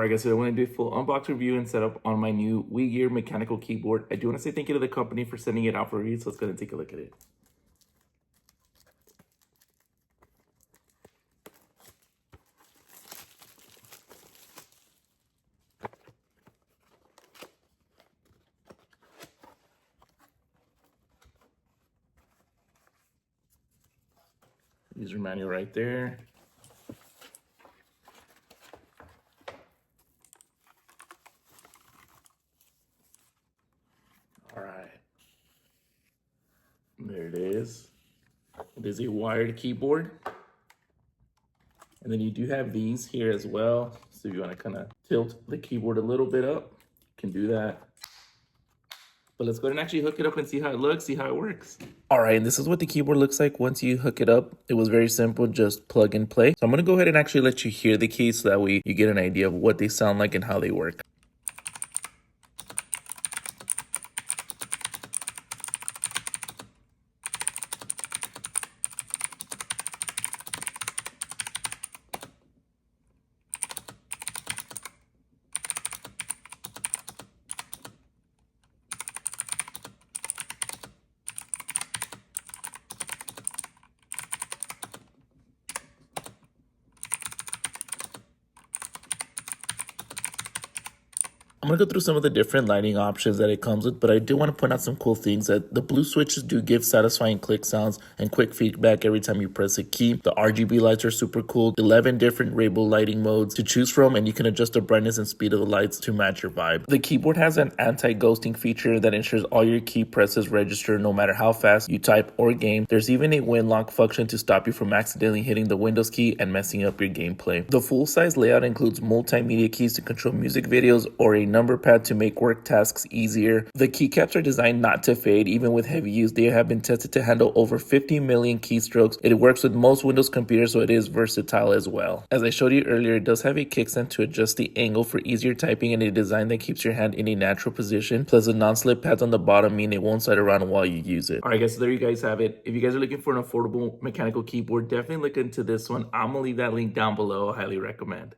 Alright guys, so I want to do a full unbox review and setup on my new WEGear mechanical keyboard. I do want to say thank you to the company for sending it out for review, so let's go and take a look at it. User manual right there. All right, there it is. It is a wired keyboard. And then you do have these here as well. So if you want to kind of tilt the keyboard a little bit up, you can do that. But let's go ahead and actually hook it up and see how it looks, see how it works. All right, and this is what the keyboard looks like once you hook it up. It was very simple, just plug and play. So I'm gonna go ahead and actually let you hear the keys so that way you get an idea of what they sound like and how they work. I'm going to go through some of the different lighting options that it comes with, but I do want to point out some cool things that the blue switches do give satisfying click sounds and quick feedback every time you press a key. The RGB lights are super cool. 11 different rainbow lighting modes to choose from, and you can adjust the brightness and speed of the lights to match your vibe. The keyboard has an anti-ghosting feature that ensures all your key presses register no matter how fast you type or game. There's even a win lock function to stop you from accidentally hitting the Windows key and messing up your gameplay. The full-size layout includes multimedia keys to control music videos or a number pad to make work tasks easier. The keycaps are designed not to fade. Even with heavy use, they have been tested to handle over 50 million keystrokes. It works with most Windows computers, so it is versatile as well. As I showed you earlier, it does have a kickstand to adjust the angle for easier typing and a design that keeps your hand in a natural position. Plus, the non-slip pads on the bottom mean it won't slide around while you use it. Alright guys, so there you guys have it. If you guys are looking for an affordable mechanical keyboard, definitely look into this one. I'm gonna leave that link down below. I highly recommend.